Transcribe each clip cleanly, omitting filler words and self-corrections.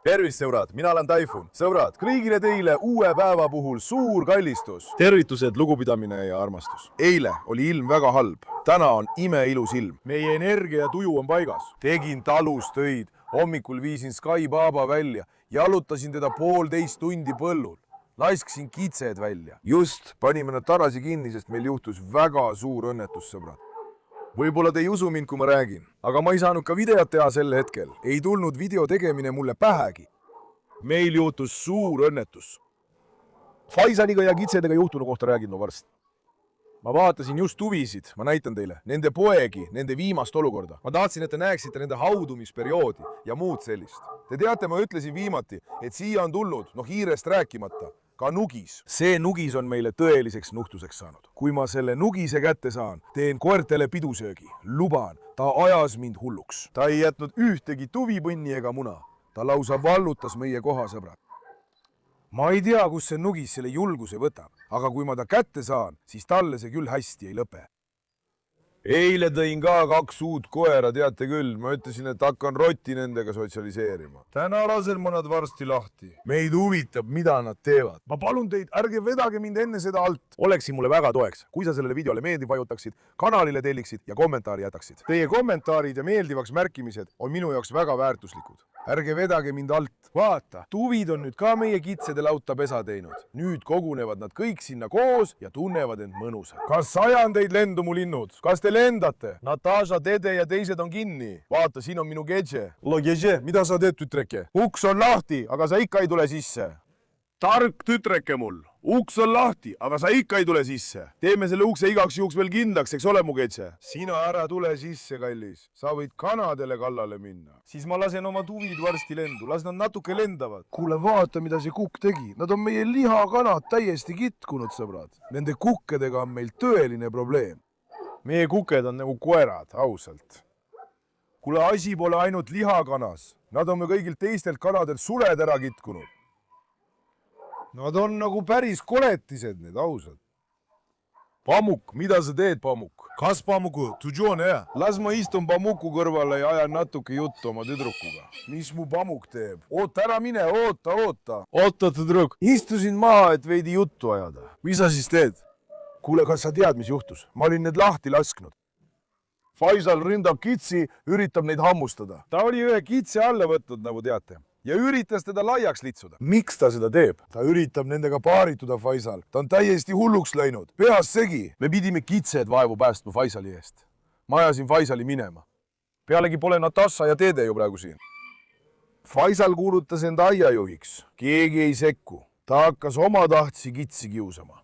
Tervist, sõbrad, mina olen Taifun. Sõbrad, kõigile teile uue päeva puhul suur kallistus. Tervitused, lugupidamine ja armastus. Eile oli ilm väga halb. Täna on imeilus ilm. Meie energia ja tuju on paigas. Tegin talus töid. Hommikul viisin Sky Baba välja. Jalutasin teda 1,5 tundi põllul. Laisksin kitsed välja. Just panime nad tarasi kinni, sest meil juhtus väga suur õnnetus, sõbrad. Võib-olla te ei usu mind, kui ma räägin, aga ma ei saanud ka videot teha sel hetkel. Ei tulnud video tegemine mulle pähegi. Meil juhtus suur õnnetus. Faisaliga ja kitsedega juhtunu kohta räägin no varsti. Ma vaatasin just tuvisid, ma näitan teile, nende poegi, nende viimast olukorda. Ma tahtsin, et te näeksite nende haudumisperioodi ja muud sellist. Te teate, ma ütlesin viimati, et siia on tulnud, hiirest rääkimata, ka nugis. See nugis on meile tõeliseks nuhtuseks saanud. Kui ma selle nugise kätte saan, teen koertele pidusöögi. Luban, ta ajas mind hulluks. Ta ei jätnud ühtegi tuvipõnni ega muna. Ta lausa vallutas meie koha, sõbrad. Ma ei tea, kus see nugis selle julguse võtab, aga kui ma ta kätte saan, siis talle see küll hästi ei lõpe. Eile tõin ka 2 uut koera, teate küll. Ma ütlesin, et hakkan rotti nendega sotsialiseerima. Täna lasen ma nad varsti lahti. Meid huvitab, mida nad teevad. Ma palun teid, ärge vedage mind enne seda alt. Oleksin mulle väga toeks, kui sa sellele videole meeldib vajutaksid, kanalile telliksid ja kommentaari jätaksid. Teie kommentaarid ja meeldivaks märkimised on minu jaoks väga väärtuslikud. Ärge vedage mind alt. Vaata, tuvid on nüüd ka meie kitsede lauta pesa teinud. Nüüd kogunevad nad kõik sinna koos ja tunnevad end mõnusad. Kas sajandeid lendu mu linnud? Kas te lendate? Natasha, Dede ja teised on kinni. Vaata, siin on minu Gedže. Gedže, mida sa teed, tütreke? Uks on lahti, aga sa ikka ei tule sisse. Tark tütreke mul. Uks on lahti, aga sa ikka ei tule sisse. Teeme selle ukse igaks juhuks veel kindlaks, eks ole mu Gedže? Sina ära tule sisse, kallis. Sa võid kanadele kallale minna. Siis ma lasen oma tuvid varsti lendu. Las nad natuke lendavad. Kuule, vaata, mida see kukk tegi. Nad on meie lihakanad täiesti kitkunud, sõbrad. Nende kukkedega on meil tõeline probleem. Meie kuked on nagu koerad, ausalt. Kuule, asi pole ainult lihakanas. Nad on me kõigilt teistelt kanadelt suled ära kitkunud. Nad on nagu päris koletised need, ausalt. Pamuk, mida sa teed, Pamuk? Kas Pamuku? Tudžon, jah? Las ma istun Pamuku kõrvale ja ajan natuke juttu oma tüdrukuga. Mis mu Pamuk teeb? Oota, ära mine, oota. Oota, tüdruk. Istusin maha, et veidi juttu ajada. Mis sa siis teed? Kuule, kas sa tead, mis juhtus? Ma olin need lahti lasknud. Faisal ründab kitsi, üritab neid hammustada. Ta oli ühe kitse alla võtnud, nagu teate. Ja üritas teda laiaks litsuda. Miks ta seda teeb? Ta üritab nendega paarituda, Faisal. Ta on täiesti hulluks läinud. Peas segi. Me pidime kitsed vaevu päästma Faisali eest. Ma ajasin Faisali minema. Pealegi pole Natasha ja Dede ju praegu siin. Faisal kuulutas enda aiajuhiks. Keegi ei sekku. Ta hakkas omatahtsi kitsi kiusama.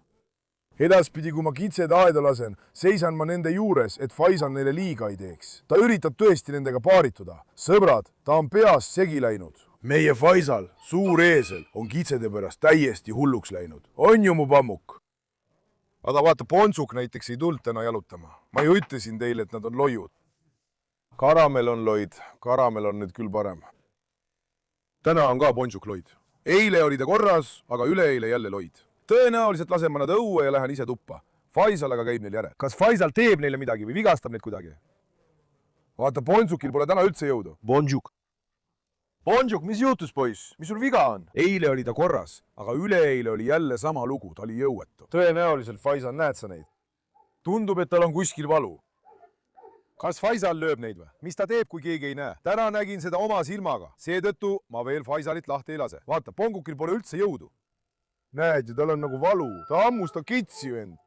Edaspidi, kui ma kitsed aeda lasen, seisan ma nende juures, et Faisal neile liiga ei teeks. Ta üritab tõesti nendega paarituda. Sõbrad, ta on peas segi läinud. Meie Faisal, suur eesel, on kitsede pärast täiesti hulluks läinud. On ju mu Pammuk? Aga vaata, Ponsuk näiteks ei tulnud täna jalutama. Ma ju ütlesin teile, et nad on loiud. Karamel on loid. Karamel on nüüd küll parem. Täna on ka Ponsuk loid. Eile oli ta korras, aga üleeile jälle loid. Tõenäoliselt lasen ma nad õue ja lähen ise tuppa. Faisal aga käib neil järel. Kas Faisal teeb neile midagi või vigastab neid kuidagi? Vaata, Ponsukil pole täna üldse jõudu. Bonjuk, mis juhtus, poiss? Mis sul viga on? Eile oli ta korras, aga üleeile oli jälle sama lugu, ta oli jõuetu. Tõenäoliselt, Faisal, näed sa neid? Tundub, et tal on kuskil valu. Kas Faisal lööb neid või? Mis ta teeb, kui keegi ei näe? Täna nägin seda oma silmaga. Seetõttu ma veel Faisalit lahti ei lase. Vaata, Pongukil pole üldse jõudu. Näed ju, tal on nagu valu. Ta hammustab kitsi ju end.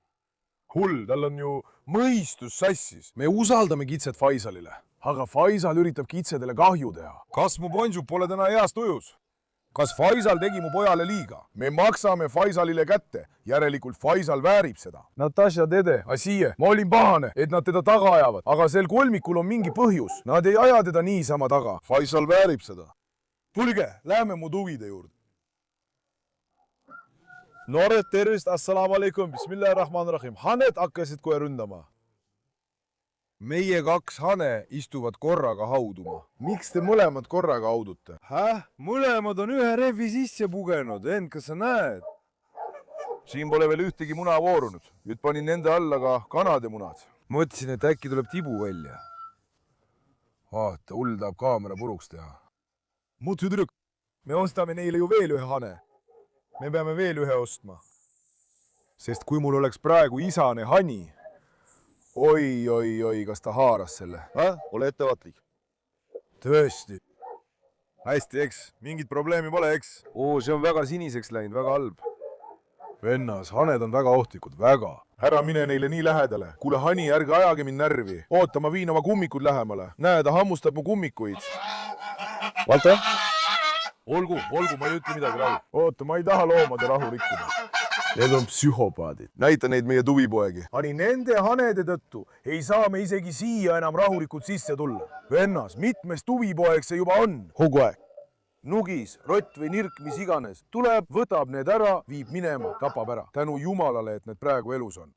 Hull, tal on ju mõistus sassis. Me usaldame kitset Faisalile. Aga Faisal üritab kitsedele kahju teha. Kas mu Bonjuk pole täna heas tujus? Kas Faisal tegi mu pojale liiga? Me maksame Faisalile kätte. Järelikult Faisal väärib seda. Natasha, Dede, Asiye, ma olin pahane, et nad teda taga ajavad. Aga sel kolmikul on mingi põhjus. Nad ei aja teda niisama taga. Faisal väärib seda. Tulge, lähme mu tuvide juurde. Noored, tervist, assalamu alaikum, bismillahirrahmanirrahim. Haned hakkasid kohe ründama. Meie 2 hane istuvad korraga hauduma. Miks te mõlemad korraga haudute? Mõlemad on ühe rehvi sisse pugenud, ent kas sa näed? Siin pole veel ühtegi muna voorunud. Nüüd panin nende alla ka kanade munad. Mõtlesin, et äkki tuleb tibu välja. Vaata, hull tahab kaamera puruks teha. Mu tüdruk, me ostame neile ju veel ühe hane. Me peame veel ühe ostma. Sest kui mul oleks praegu isane hani, oi, kas ta haaras selle. Ole ettevaatlik. Tõesti. Hästi, eks? Mingit probleemi pole, eks? See on väga siniseks läinud, väga halb. Vennas, haned on väga ohtlikud, väga. Ära mine neile nii lähedale. Kuule, hani, ärge ajage mind närvi. Oota, ma viin oma kummikud lähemale. Näe, ta hammustab mu kummikuid. Vaata? Olgu, ma ei ütle midagi rahu. Oota, ma ei taha loomade rahu rikkuda. Need on psühhopaadid. Näita neid meie tuvipoegi. Ani nende hanede tõttu ei saa me isegi siia enam rahulikult sisse tulla. Vennas, mitmes tuvipoeg see juba on? Huguaeg. Nugis, rott või nirk, mis iganes. Tuleb, võtab need ära, viib minema, tapab ära. Tänu jumalale, et need praegu elus on.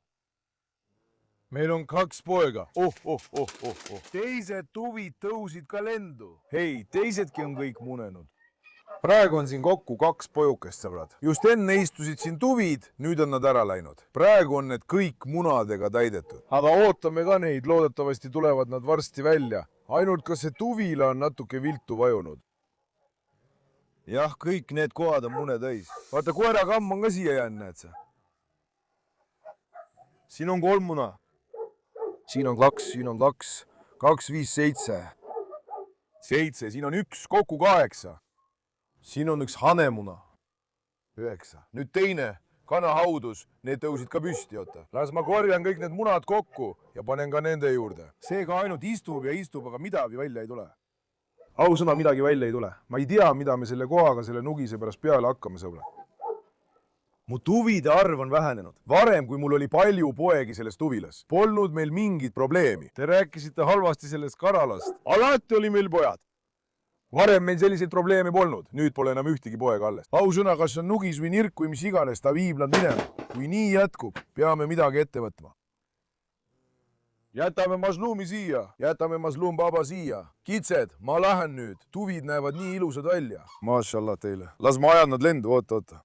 Meil on 2 poega. Teised tuvid tõusid ka lendu. Hei, teisedki on kõik munenud. Praegu on siin kokku 2 pojukest, sõbrad. Just enne istusid siin tuvid, nüüd on nad ära läinud. Praegu on need kõik munadega täidetud. Aga ootame ka neid, loodetavasti tulevad nad varsti välja. Ainult kas see tuvila on natuke viltu vajunud. Jah, kõik need kohad on mune täis. Vaata, koerakamm on ka siia jäänud, näed sa. Siin on 3 muna. Siin on 2, siin on 2. 2, 5, 7. 7, siin on 1, kokku 8. Siin on 1 hanemuna. 9. Nüüd teine, kanahaudus, need tõusid ka püsti, oota. Las ma korjan kõik need munad kokku ja panen ka nende juurde. See ka ainult istub ja istub, aga midagi välja ei tule. Ausõna, midagi välja ei tule. Ma ei tea, mida me selle kohaga selle nugise pärast peale hakkame, sõbrad. Mu tuvide arv on vähenenud. Varem, kui mul oli palju poegi selles tuvilas, polnud meil mingit probleemi. Te rääkisite halvasti sellest karalast. Alati oli meil pojad. Varem meil selliseid probleeme polnud. Nüüd pole enam ühtegi poega alles. Ausõna, kas on nugis või nirk või mis iganes, ta viib nad minema. Kui nii jätkub, peame midagi ette võtma. Jätame Maslumi siia, jätame Maslum baba siia. Kitsed, ma lähen nüüd. Tuvid näevad nii ilusad välja. Mašallah teile. Las ma ajan nad lendu, oota.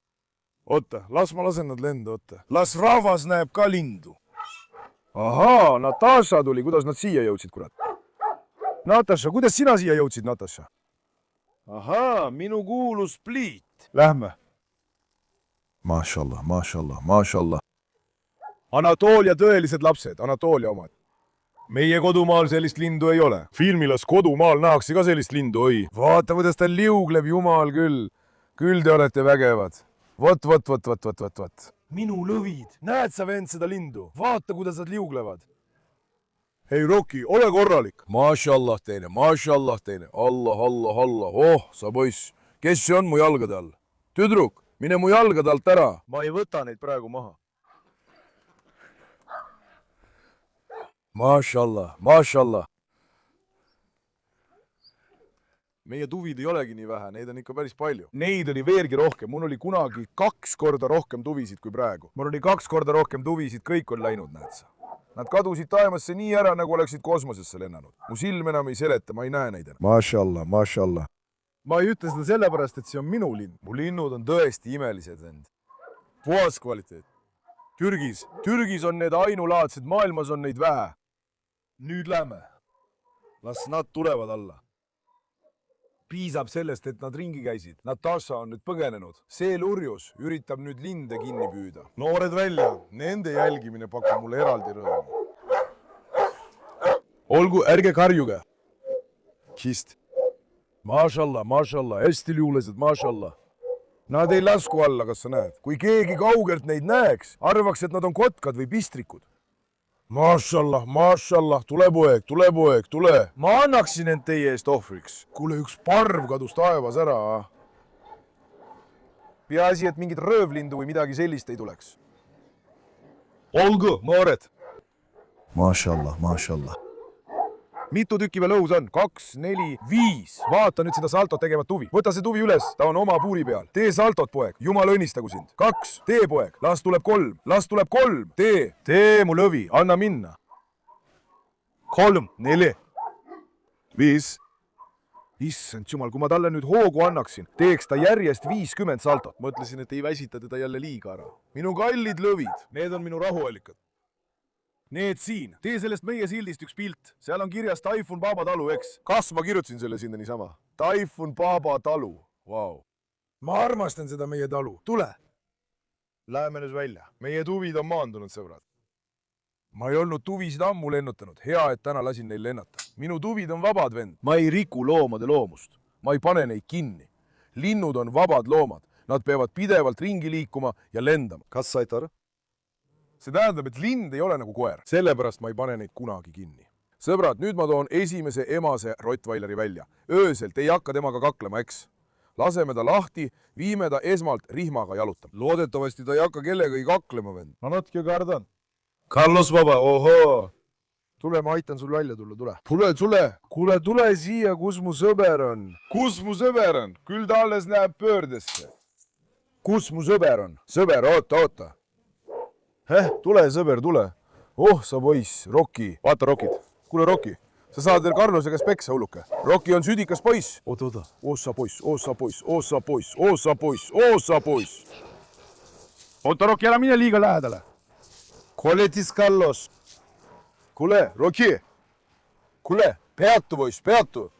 Oota, las ma lasen nad lendu, oota. Las rahvas näeb ka lindu. Ahaa, Natasha tuli. Kuidas nad siia jõudsid, kurat? Natasha, kuidas sina siia jõudsid, Natasha? Ahaa, minu kuulus pliit. Lähme. Mašallah. Anatoolia tõelised lapsed, Anatoolia omad. Meie kodumaal sellist lindu ei ole. Filmilas Kodumaal nähakse ka sellist lindu, oi. Vaata, kuidas ta liugleb, jumal küll. Küll te olete vägevad. Vot. Minu lõvid. Näed sa, vend, seda lindu? Vaata, kuidas nad liuglevad. Hei, Roki, ole korralik. Mašallah teine. Allah. Sa poiss. Kes see on mu jalgade all? Tüdruk, mine mu jalgade alt ära. Ma ei võta neid praegu maha. Mašallah. Meie tuvid ei olegi nii vähe, neid on ikka päris palju. Neid oli veelgi rohkem, mul oli kunagi 2 korda rohkem tuvisid kui praegu. Mul oli 2 korda rohkem tuvisid, kõik on läinud, näed sa. Nad kadusid taemasse nii ära, nagu oleksid kosmosesse lennanud. Mu silm enam ei seleta, ma ei näe neid enam. Mašallah. Ma ei ütle seda sellepärast, et see on minu lind. Mu linnud on tõesti imelised, vend. Puhas kvaliteet. Türgis on need ainulaadsed, maailmas on neid vähe. Nüüd lähme. Las nad tulevad alla. Piisab sellest, et nad ringi käisid. Natasha on nüüd põgenenud. See lurjus üritab nüüd linde kinni püüda. Noored välja. Nende jälgimine pakub mulle eraldi rõõmu. Olgu, ärge karjuge. Kist. Mašallah. Hästi liulised, mašallah. Nad ei lasku alla, kas sa näed. Kui keegi kaugelt neid näeks, arvaks, et nad on kotkad või pistrikud. Mašallah, tule poeg. Ma annaksin end teie eest ohvriks. Kuule, üks parv kadus taevas ära. Peaasi, et mingit röövlindu või midagi sellist ei tuleks. Olgu, noored. Mašallah. Mitu tükki veel õhus on? 2, 4, 5. Vaata nüüd seda saltot tegevat tuvi. Võta see tuvi üles, ta on oma puuri peal. Tee saltot, poeg. Jumal õnnistagu sind. 2. Tee, poeg. Las tuleb 3. Tee, mu lõvi. Anna minna. 3, 4, 5. Issand jumal, kui ma talle nüüd hoogu annaksin, teeks ta järjest 50 saltot. Mõtlesin, et ei väsita teda jälle liiga ära. Minu kallid lõvid, need on minu rahuallikad. Need siin. Tee sellest meie sildist üks pilt. Seal on kirjas Taifun Baba talu, eks? Kas ma kirjutasin selle sinna niisama? Taifun Baba talu. Vau. ma armastan seda meie talu, tule. Läheme nüüd välja. Meie tuvid on maandunud, sõbrad. Ma ei olnud tuvisid ammu lennutanud, hea, et täna lasin neil lennata. Minu tuvid on vabad, vend. Ma ei riku loomade loomust. Ma ei pane neid kinni. Linnud on vabad loomad. Nad peavad pidevalt ringi liikuma ja lendama. Kas sait aru? See tähendab, et lind ei ole nagu koer. Sellepärast ma ei pane neid kunagi kinni. Sõbrad, nüüd ma toon esimese emase Rottweileri välja. Ööselt ei hakka temaga kaklema, eks? Laseme ta lahti, viime ta esmalt rihmaga jalutama. Loodetavasti ta ei hakka kellegagi kaklema, vend. Ma natuke kardan. Carlos Vaba, ohoo! Tule, ma aitan sul välja tulla, tule. Kuule, tule siia, kus mu sõber on. Kus mu sõber on? Küll ta alles näeb pöördesse. Kus mu sõber on? Sõber, oota. Tule, sõber, tule. Oh, sa poiss, Rocky. Vaata, Rockid. Kuule, Rocky, sa saad veel Carlose käest peksa, hulluke. Rocky on südikas poiss. Oota. Ossa poiss. Oota, Rocky, ära mine liiga lähedale. Koletis Carlos. Kuule, Rocky. Kuule, peatu, poiss, peatu.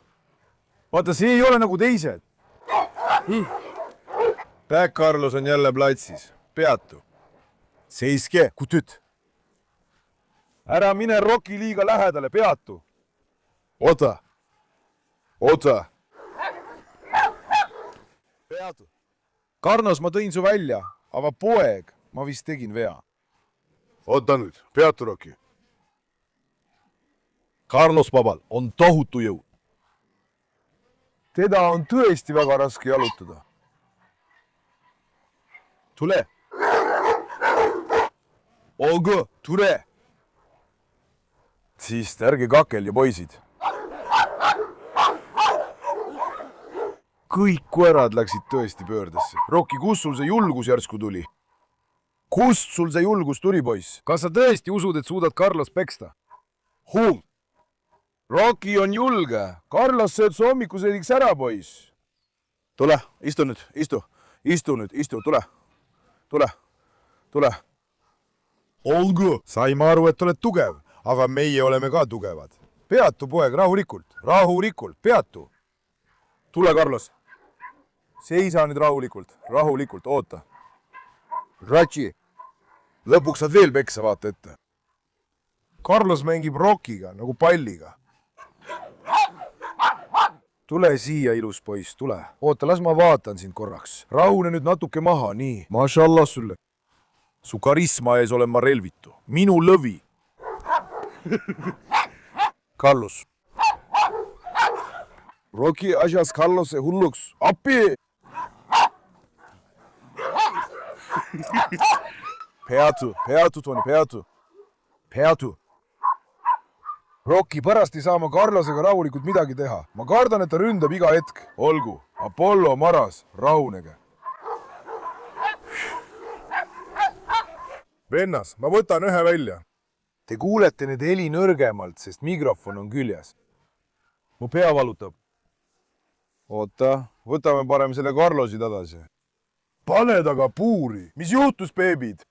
Vaata, see ei ole nagu teised. Päk Carlos on jälle platsis. Peatu. Seiske, kutüt. Ära mine Rocky liiga lähedale, peatu. Oota. Peatu. Carlos, ma tõin su välja, aga poeg, ma vist tegin vea. Oota nüüd, peatu, Rocky. Carlos Babal on tohutu jõud. Teda on tõesti väga raske jalutada. Tule. Olgu, tule. Siis ärge kakelja, poisid. Kõik koerad läksid tõesti pöördesse. Rocky, kus sul see julgus järsku tuli? Kust sul see julgus tuli, poiss? Kas sa tõesti usud, et suudad Carlos peksta? Rocky on julge. Carlos sööd su hommikusöödiks ära, poiss. Tule, istu nüüd, istu, tule. Olgu. Saime aru, et oled tugev, aga meie oleme ka tugevad. Peatu, poeg, rahulikult, peatu. Tule, Carlos. Seisa nüüd rahulikult, oota. Ratši, lõpuks saad veel peksa, vaata ette. Carlos mängib Rockiga, nagu palliga. Tule siia, ilus poiss, tule. Oota, las ma vaatan sind korraks. Rahune nüüd natuke maha, nii. Mashallah sulle. Su karisma ees olen ma relvitu. Minu lõvi. Carlos. Rocky ajas Carlose hulluks. Appi! Peatu, Toni, peatu. Rocky, pärast ei saa ma Carlosega rahulikult midagi teha. Ma kardan, et ta ründab iga hetk. Olgu, Apollo, Maras, rahunege. Vennas, ma võtan ühe välja. Te kuulete need heli nõrgemalt, sest mikrofon on küljes. Mu pea valutab. Oota, võtame parem selle Carlosi tadasi. Pane taga puuri. Mis juhtus, beebid?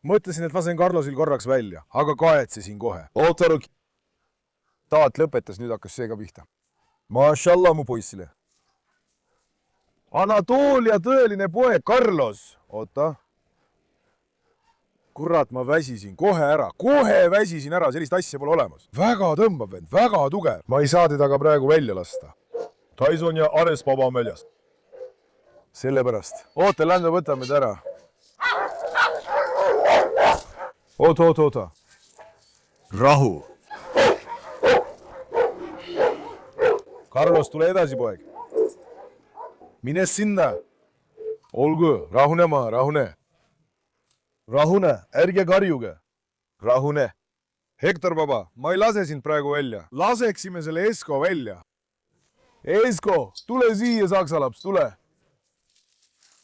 Mõtlesin, et lasen Carlosil korraks välja, aga kaetsesin kohe. Oota, Rocky. Taat lõpetas, nüüd hakkas see ka pihta. Mashallah mu poissile. Anatoolia tõeline poeg, Carlos. Oota. Kurat, ma väsisin kohe ära, sellist asja pole olemas. Väga tõmbab vend, väga tugev. Ma ei saa teda ka praegu välja lasta. Tyson ja Ares Baba on väljas. Sellepärast. Oota, lähme võtame ta ära. Oota. Rahu. Carlos, tule edasi, poeg. Mine sinna. Olgu, rahune. Rahune, ärge karjuge. Rahune. Hektor Baba, ma ei lase sind praegu välja. Laseksime selle Esko välja. Esko, tule siia, saksalaps,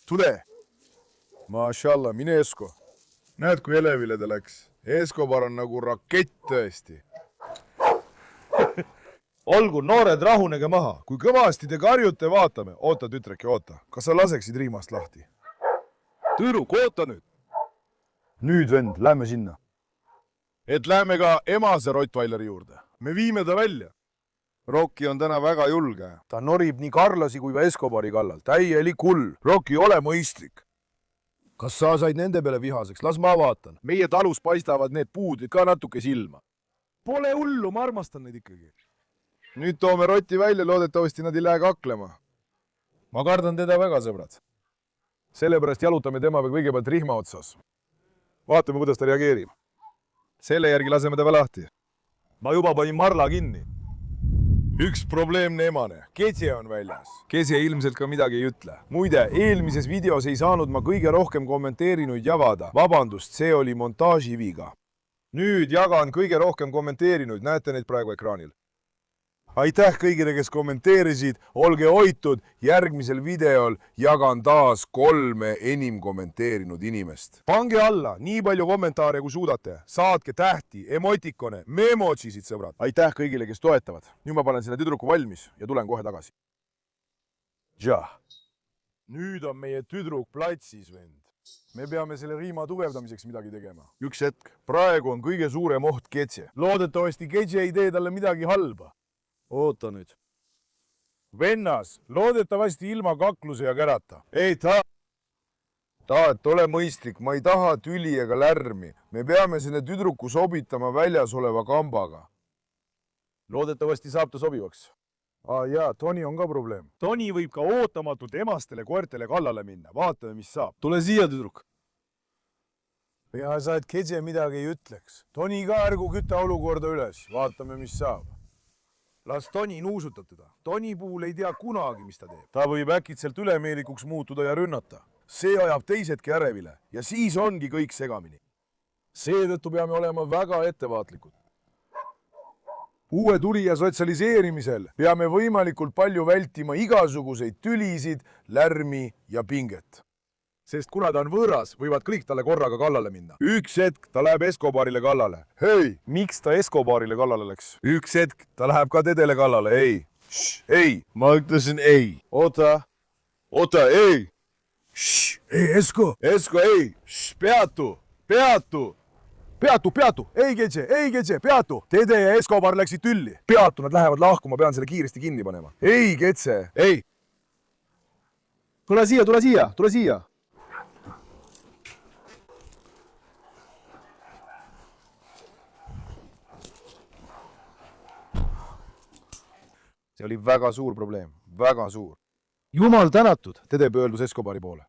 tule. Mashallah, mine Esko. Näed, kui elevile ta läks. Escobar on nagu rakett tõesti. Olgu, noored, rahunege maha. Kui kõvasti te karjute, vaatame. Oota, tütreki, oota. Kas sa laseksid riimast lahti? Tõruk, oota nüüd. Nüüd, vend, lähme sinna. Et lähme ka emase Rottweileri juurde. Me viime ta välja. Rocki on täna väga julge. ta norib nii Carlosi kui ka Escobari kallal. täielik hull. Rocki, ole mõistlik. kas sa said nende peale vihaseks? Las ma vaatan. meie talus paistavad need puud ka natuke silma. Pole hullu, ma armastan neid ikkagi. Nüüd toome Roti välja, loodetavasti nad ei lähe kaklema. ma kardan teda väga, sõbrad. sellepärast jalutame temaga kõigepealt rihma otsas. vaatame, kuidas ta reageerib. Selle järgi laseme ta lahti. ma juba panin marla kinni. üks probleemne emane. Ketse on väljas. Ketse ilmselt ka midagi ei ütle. muide, eelmises videos ei saanud ma kõige rohkem kommenteerinuid jagada. vabandust, see oli montaaživiga. Nüüd jagan kõige rohkem kommenteerinuid, näete neid praegu ekraanil. aitäh kõigile, kes kommenteerisid, olge hoitud, järgmisel videol jagan taas 3 enim kommenteerinud inimest. Pange alla nii palju kommentaare, kui suudate. Saatke tähti, emotikone, memojisid, sõbrad. aitäh kõigile, kes toetavad. nüüd ma panen selle tüdruku valmis ja tulen kohe tagasi. nüüd on meie tüdruk platsis, vend. me peame selle riima tugevdamiseks midagi tegema. üks hetk, praegu on kõige suurem oht Ketse. loodetavasti Ketse ei tee talle midagi halba. oota nüüd. vennas, loodetavasti ilma kakluse ja kärata. ei, Taat, ole mõistlik, ma ei taha tüli ega lärmi. Me peame selle tüdruku sobitama väljas oleva kambaga. loodetavasti saab ta sobivaks. jaa, Toni on ka probleem. Toni võib ka ootamatult emastele koertele kallale minna. vaatame, mis saab. tule siia, tüdruk. peaasi, et Ketse midagi ei ütleks. Toni ka ärgu küta olukorda üles. vaatame, mis saab. las Toni nuusutab teda. Toni puhul ei tea kunagi, mis ta teeb. ta võib äkitselt ülemeelikuks muutuda ja rünnata. see ajab teisedki ärevile ja siis ongi kõik segamini. seetõttu peame olema väga ettevaatlikud. uue tulija sotsialiseerimisel peame võimalikult palju vältima igasuguseid tülisid, lärmi ja pinget. sest kuna ta on võõras, võivad kõik talle korraga kallale minna. üks hetk ta läheb Escobarile kallale. hei, miks ta Escobarile kallale läks? üks hetk ta läheb ka Dedele kallale. ei, ma ütlesin ei. oota, ei. ei, Esko, ei, peatu. Peatu, ei Ketse, peatu. Dede ja Escobar läksid tülli. Peatu, nad lähevad lahku, ma pean selle kiiresti kinni panema. ei, Ketse, ei. tule siia. see oli väga suur probleem, väga suur. Jumal tänatud, Dede pöördus Escobari poole.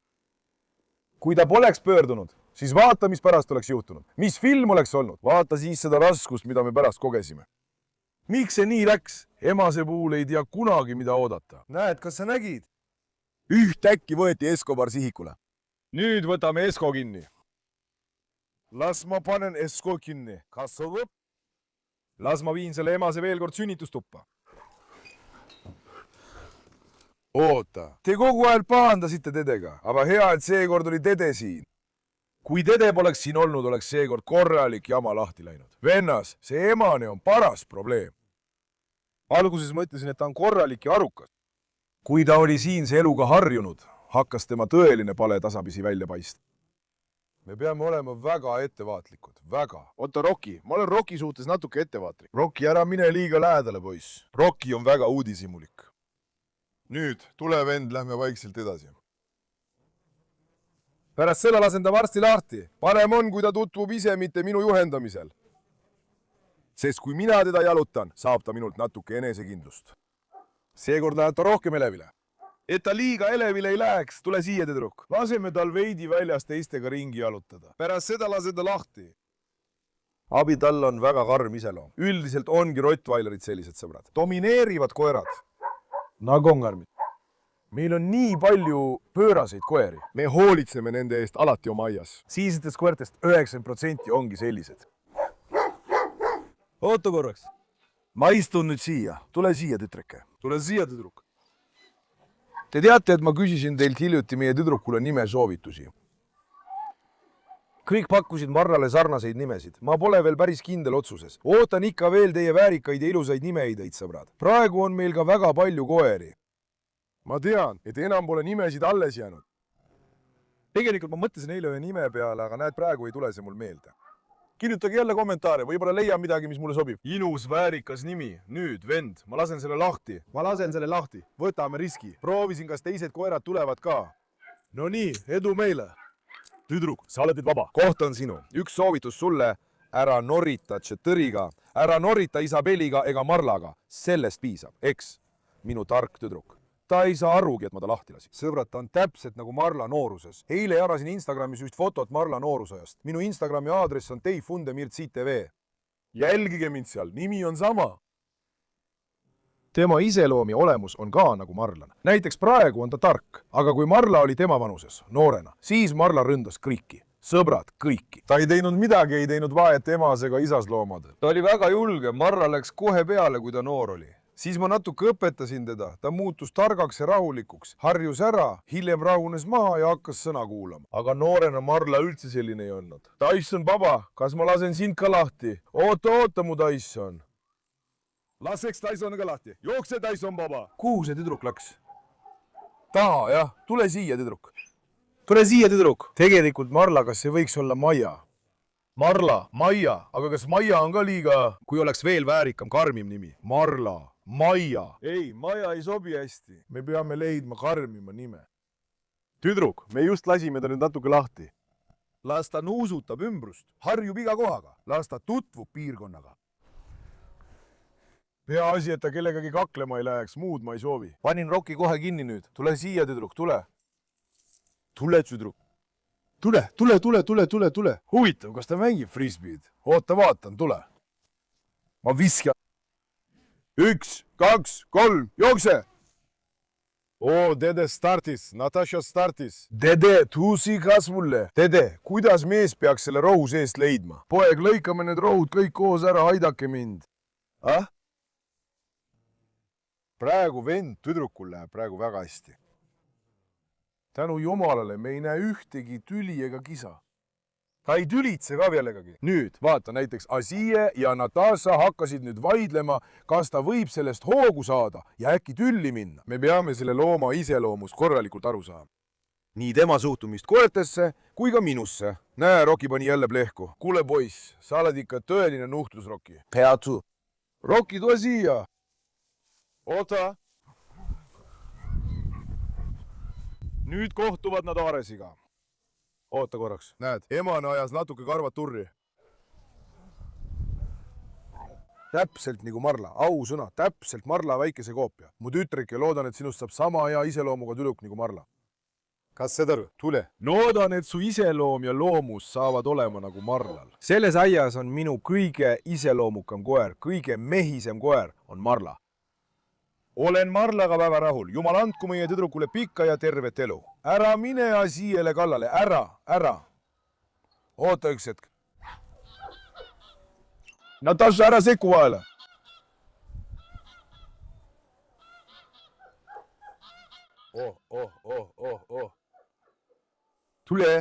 kui ta poleks pöördunud, siis vaata, mis pärast oleks juhtunud. mis film oleks olnud? vaata siis seda raskust, mida me pärast kogesime. miks see nii läks? emase puhul ei tea kunagi, mida oodata. Näed, kas sa nägid? ühtäkki võeti Escobar sihikule. nüüd võtame Esco kinni. las ma panen Esco kinni. kas sa võt? las ma viin selle emase veel kord sünnitustuppa. oota, te kogu aeg pahandasite Dedega, aga hea, et seekord oli Dede siin. kui Dede poleks siin olnud, oleks seekord korralik jama lahti läinud. vennas, see emane on paras probleem. alguses mõtlesin, et ta on korralik ja arukas. kui ta oli siinse eluga harjunud, hakkas tema tõeline pale tasapisi välja paistma. me peame olema väga ettevaatlikud, väga. oota, Rocki, ma olen Rocki suhtes natuke ettevaatlik. Rocki, ära mine liiga lähedale, poiss. Rocki on väga uudishimulik. nüüd, tule vend, lähme vaikselt edasi. pärast seda lasen ta varsti lahti. parem on, kui ta tutvub ise, mitte minu juhendamisel. sest kui mina teda jalutan, saab ta minult natuke enesekindlust. seekord läheb ta rohkem elevile. et ta liiga elevile ei läheks, tule siia, tüdruk. laseme tal veidi väljas teistega ringi jalutada. pärast seda lase ta lahti. Abitall on väga karm iseloom. üldiselt ongi rottweilerid sellised sõbrad. domineerivad koerad. Nagongarmid. meil on nii palju pööraseid koeri. me hoolitseme nende eest alati oma aias. Siisetest koertest 90% ongi sellised. oota korraks. ma istun nüüd siia. tule siia, tütreke. tule siia, tüdruk. Te teate, et ma küsisin teilt hiljuti meie tüdrukule nimesoovitusi. kõik pakkusid Marrale sarnaseid nimesid. ma pole veel päris kindel otsuses. ootan ikka veel teie väärikaid ja ilusaid nimeideid, sõbrad. praegu on meil ka väga palju koeri. ma tean, et enam pole nimesid alles jäänud. tegelikult ma mõtlesin eile ühe nime peale, aga näed, praegu ei tule see mul meelde. kirjutage jälle kommentaare, võib-olla leian midagi, mis mulle sobib. Ilus väärikas nimi. Nüüd, vend, ma lasen selle lahti. Ma lasen selle lahti. Võtame riski. Proovisin, kas teised koerad tulevad ka. No nii, edu meile. Tüdruk, sa oled nüüd vaba. Koht on sinu. Üks soovitus sulle. Ära norita Tšetõriga, ära norita Isabeliga ega Marlaga. Sellest piisab, eks? Minu tark tüdruk. Ta ei saa arugi, et ma ta lahti lasin. Sõbrad, ta on täpselt nagu Marla nooruses. Eile jagasin Instagramis just fotot Marla noorusajast. Minu Instagrami aadress on teifundemirtsi.tv. Jälgige mind seal, nimi on sama. Tema iseloom ja olemus on ka nagu Marlan. Näiteks praegu on ta tark, aga kui Marla oli tema vanuses, noorena, siis Marla ründas kõiki. Sõbrad, kõiki. Ta ei teinud midagi, ei teinud vahet emas ega isas loomadel. Ta oli väga julge, Marla läks kohe peale, kui ta noor oli. Siis ma natuke õpetasin teda, ta muutus targaks ja rahulikuks, harjus ära, hiljem rahunes maha ja hakkas sõna kuulama. Aga noorena Marla üldse selline ei olnud. Tyson, baba, kas ma lasen sind ka lahti? Oota, mu Tyson. Laseks Tyson ka lahti. Jookse, Tyson, baba. Kuhu see tüdruk läks? Taha, jah. Tule siia, tüdruk. Tule siia, tüdruk. Tegelikult Marla, kas see võiks olla Maia? Marla, Maia, aga kas Maia on ka liiga, kui oleks veel väärikam, karmim nimi? Marla, Maia. Ei, Maia ei sobi hästi. Me peame leidma karmima nime. Tüdruk, me just lasime ta nüüd natuke lahti. Las ta nuusutab ümbrust, harjub iga kohaga, las ta tutvub piirkonnaga. Peaasi, et ta kellegagi kaklema ei läheks, muud ma ei soovi. Panin Roki kohe kinni nüüd. Tule siia, tüdruk, tule. Tule, tüdruk. Tule. Huvitav, kas ta mängib frisbeed? Oota, vaatan, tule. Ma viskan. 1, 2, 3, jookse! Oo, dede startis, Natasha startis. Dede, tuusi kas mulle. Dede, kuidas mees peaks selle rohu seest leidma? Poeg, lõikame need rohud kõik koos ära, aidake mind. Ah? Praegu vend tüdrukul läheb praegu väga hästi. Tänu jumalale me ei näe ühtegi tüli ega kisa. Ta ei tülitse ka kellegagi. Nüüd, vaata näiteks Asie ja Natasha hakkasid nüüd vaidlema, kas ta võib sellest hoogu saada ja äkki tülli minna. Me peame selle looma iseloomust korralikult aru saama. Nii tema suhtumist koertesse kui ka minusse. Näe, Roki pani jälle plehku. Kuule poiss, sa oled ikka tõeline nuhtlus, Roki. Peatu. Roki, tule siia. Oota. Nüüd kohtuvad nad Aaresiga. Oota korraks. Näed, emane ajas natuke karvad turri. Täpselt nagu Marla, ausõna, täpselt Marla väikese koopia. Mu tütrik ja loodan, et sinust saab sama hea iseloomuga tüdruk nagu Marla. Kas seda aru? Tule. Loodan, et su iseloom ja loomus saavad olema nagu Marlal. Selles aias on minu kõige iseloomukam koer, kõige mehisem koer on Marla. Olen Marlaga väga rahul. Jumal andku meie tüdrukule pikka ja tervet elu. Ära mine Asiele kallale. Ära. Oota üks hetk. Natasha, ära sekku vahele. Tule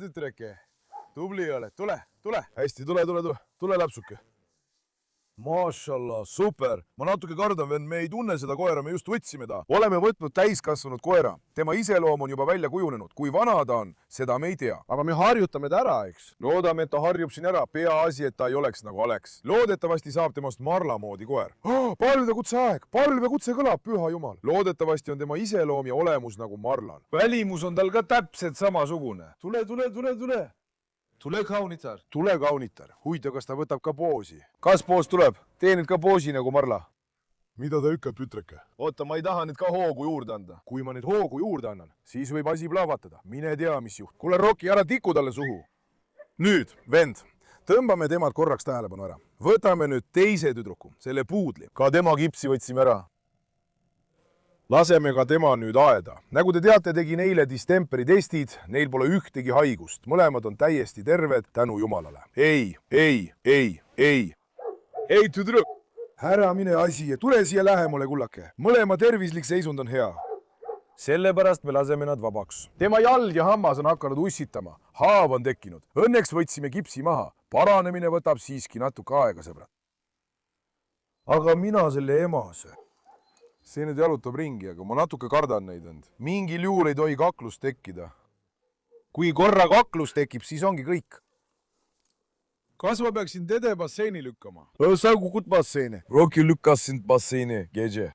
tütreke. Tubli oled, tule. Hästi, tule läpsuke. Mašallah, super. Ma natuke kardan, vend, me ei tunne seda koera, me just võtsime ta. Oleme võtnud täiskasvanud koera. Tema iseloom on juba välja kujunenud. Kui vana ta on, seda me ei tea. Aga me harjutame ta ära, eks? Loodame, et ta harjub siin ära. Peaasi, et ta ei oleks nagu Alex. Loodetavasti saab temast Marla moodi koer. Palvekutse aeg. Palvekutse kõlab, püha jumal. Loodetavasti on tema iseloom ja olemus nagu Marlal. Välimus on tal ka täpselt samasugune. Tule. Tule kaunitar. Huvitav, kas ta võtab ka poosi? Kas poos tuleb? Tee nüüd ka poosi nagu Marla. Mida ta ütleb, tütreke? Oota, ma ei taha nüüd ka hoogu juurde anda. Kui ma nüüd hoogu juurde annan, siis võib asi plahvatada. Mine tea, mis juht. Kuule, Roki, ära tiku talle suhu. Nüüd, vend, tõmbame temad korraks tähelepanu ära. Võtame nüüd teise tüdruku, selle puudli. Ka tema kipsi võtsime ära. Laseme ka tema nüüd aeda. Nagu te teate, tegin eile distemperi testid, neil pole ühtegi haigust. Mõlemad on täiesti terved tänu jumalale. Ei, tüdruk! Ära mine Asie, tule siia lähemale, kullake. Mõlema tervislik seisund on hea. Sellepärast me laseme nad vabaks. Tema jald ja hammas on hakanud ussitama. Haav on tekkinud. Õnneks võtsime kipsi maha. Paranemine võtab siiski natuke aega, sõbrad. Aga mina selle emase. See nüüd jalutab ringi, aga ma natuke kardan neid end. Mingil juhul ei tohi kaklust tekkida. kui korra kaklus tekib, siis ongi kõik. Kas ma peaksin Dede basseini lükkama? Sa kukut basseini. Rocky lükkas sind basseini, gece.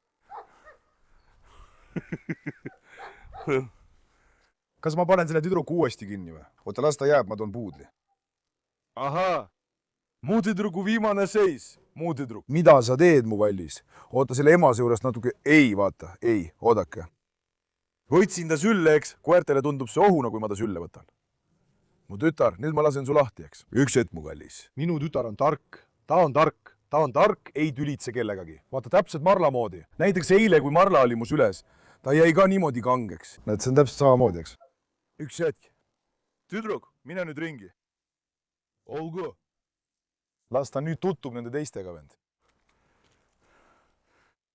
Kas ma panen selle tüdruku uuesti kinni või? Oota, las ta jääb, ma toon puudli. Ahaa. Mu tüdruku viimane seis. Mu tüdruk. Mida sa teed, mu vallis? Oota, selle emase juurest natuke. Ei, vaata. Ei, oodake. Võtsin ta sülle, eks. Koertele tundub see ohuna, kui ma ta sülle võtan. Mu tütar, nüüd ma lasen su lahti, eks. Üks hetk, mu kallis. Minu tütar on tark. Ta on tark, ei tülitse kellegagi. Vaata täpselt Marla moodi. Näiteks eile, kui Marla oli mu süles, ta jäi ka niimoodi kangeks. Näed, see on täpselt samamoodi, eks. Üks hetk. Tüdruk, mine nüüd ringi. Olgu. Las ta nüüd tuttub nende teistega, vend.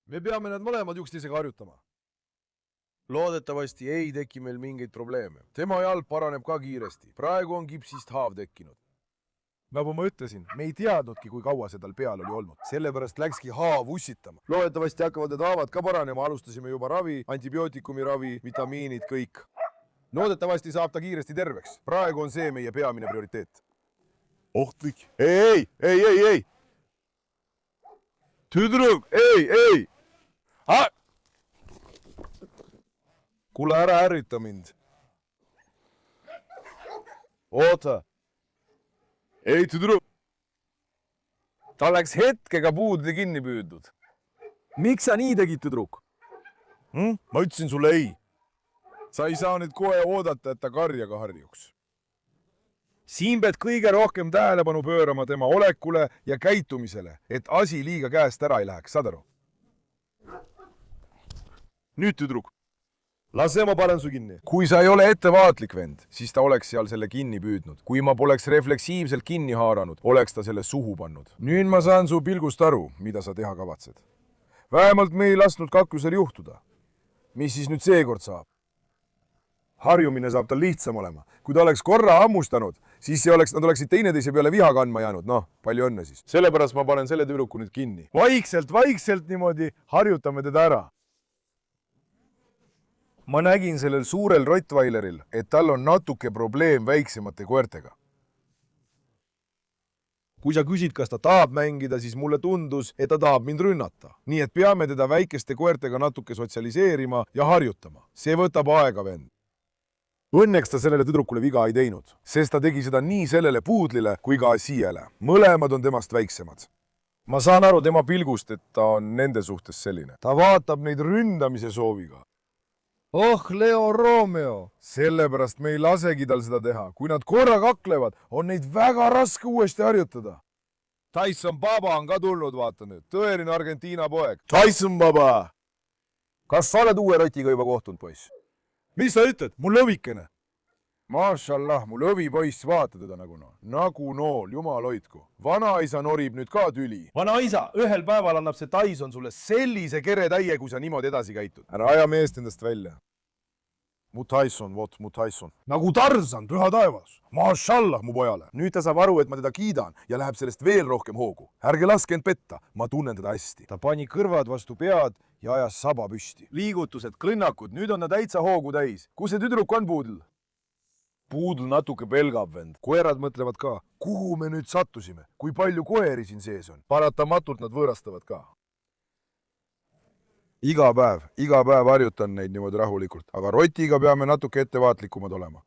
Me peame need mõlemad üksteisega harjutama. Loodetavasti ei teki meil mingeid probleeme. Tema jalg paraneb ka kiiresti. Praegu on kipsist haav tekkinud. Nagu ma ütlesin, me ei teadnudki, kui kaua see tal peal oli olnud. Sellepärast läkski haav ussitama. Loodetavasti hakkavad need haavad ka paranema. Alustasime juba ravi, antibiootikumi ravi, vitamiinid, kõik. Loodetavasti saab ta kiiresti terveks. Praegu on see meie peamine prioriteet. Ohtlik. Ei. Tüdruk, ei. Kuule, ära ärrita mind. Oota. Ei, tüdruk. Ta läks hetkega puudli kinni püüdnud. Miks sa nii tegid, tüdruk? Ma ütlesin sulle ei. Sa ei saa nüüd kohe oodata, et ta karjaga harjuks. Siin pead kõige rohkem tähelepanu pöörama tema olekule ja käitumisele, et asi liiga käest ära ei läheks, saad aru? Nüüd, tüdruk. Lase ma panen su kinni. Kui sa ei ole ettevaatlik, vend, siis ta oleks seal selle kinni püüdnud. Kui ma poleks refleksiivselt kinni haaranud, oleks ta selle suhu pannud. Nüüd ma saan su pilgust aru, mida sa teha kavatsed. Vähemalt me ei lasknud kaklusel juhtuda. Mis siis nüüd seekord saab? Harjumine saab tal lihtsam olema. Kui ta oleks korra hammustanud, siis nad oleksid teineteise peale viha kandma jäänud. Noh, palju õnne siis. Sellepärast ma panen selle tüdruku nüüd kinni. Vaikselt niimoodi harjutame teda ära. Ma nägin sellel suurel Rottweileril, et tal on natuke probleem väiksemate koertega. Kui sa küsid, kas ta tahab mängida, siis mulle tundus, et ta tahab mind rünnata. Nii et peame teda väikeste koertega natuke sotsialiseerima ja harjutama. See võtab aega, vend. Õnneks ta sellele tüdrukule viga ei teinud, sest ta tegi seda nii sellele puudlile kui ka Asiele. Mõlemad on temast väiksemad. Ma saan aru tema pilgust, et ta on nende suhtes selline. Ta vaatab neid ründamise sooviga. Oh, Leo Romeo! Sellepärast me ei lasegi tal seda teha. Kui nad korra kaklevad, on neid väga raske uuesti harjutada. Tyson Baba on ka tulnud, vaata nüüd. Tõeline Argentiina poeg. Tyson Baba! Kas sa oled uue rotiga juba kohtunud, poiss? Mis sa ütled? Mul lõvikene. Mašallah, mul õvipoiss, vaata teda nagu nool. Nagu nool, jumal hoidku. Vanaisa norib nüüd ka tüli. Vanaisa, ühel päeval annab see Tyson sulle sellise keretäie, kui sa niimoodi edasi käitud. Ära aja meest endast välja. Mu Tyson, vot, mu Tyson. Nagu Tarzan, püha taevas. Mašallah, mu pojale. Nüüd ta saab aru, et ma teda kiidan ja läheb sellest veel rohkem hoogu. Ärge laske end petta, ma tunnen teda hästi. Ta pani kõrvad vastu pead ja ajas saba püsti. Liigutused, klõnnakud, nüüd on ta täitsa hoogu täis. Kus see tüdruk on, puudl? Puudl natuke pelgab, vend. Koerad mõtlevad ka, kuhu me nüüd sattusime, kui palju koeri siin sees on. Paratamatult nad võõrastavad ka. Iga päev harjutan neid niimoodi rahulikult, aga rotiga peame natuke ettevaatlikumad olema.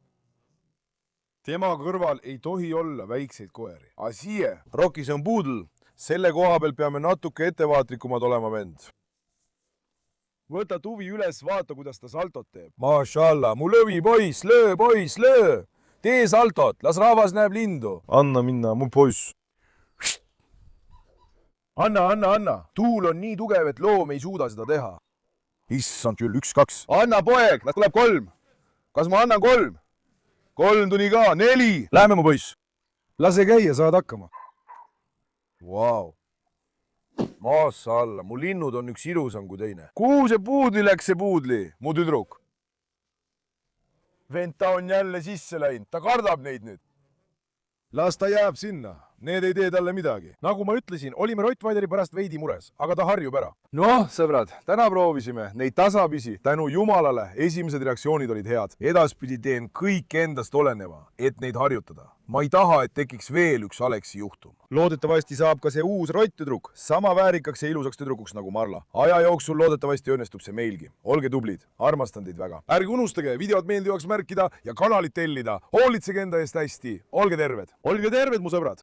Tema kõrval ei tohi olla väikseid koeri. Asie, Rocky, see on puudl. Selle koha peal peame natuke ettevaatlikumad olema, vend. Võta tuvi üles, vaata, kuidas ta saltot teeb. Mašallah, mu lõvi poiss, löö! Tee saltot, las rahvas näeb lindu. Anna minna, mu poiss. Anna. Tuul on nii tugev, et loom ei suuda seda teha. Issand küll, 1, 2. Anna, poeg, nad tuleb 3. Kas ma annan 3? 3 tuli ka, 4. Lähme, mu poiss. Lase käia, saad hakkama. Vau. Maasalla, mu linnud on üks ilusam kui teine. Kuhu see puudli läks, see puudli, mu tüdruk? Vend, ta on jälle sisse läinud, ta kardab neid nüüd. Las ta jääb sinna. need ei tee talle midagi. Nagu ma ütlesin, olime Rottweileri pärast veidi mures, aga ta harjub ära. Noh, sõbrad, täna proovisime neid tasapisi. Tänu jumalale, esimesed reaktsioonid olid head. Edaspidi teen kõik endast oleneva, et neid harjutada. Ma ei taha, et tekiks veel üks Aleksi juhtum. Loodetavasti saab ka see uus rotttüdruk sama väärikaks ja ilusaks tüdrukuks nagu Marla. Aja jooksul loodetavasti õnnestub see meilgi. Olge tublid, armastan teid väga. Ärge unustage videod meeldivaks märkida ja kanalit tellida. Hoolitsege enda eest hästi. Olge terved, mu sõbrad.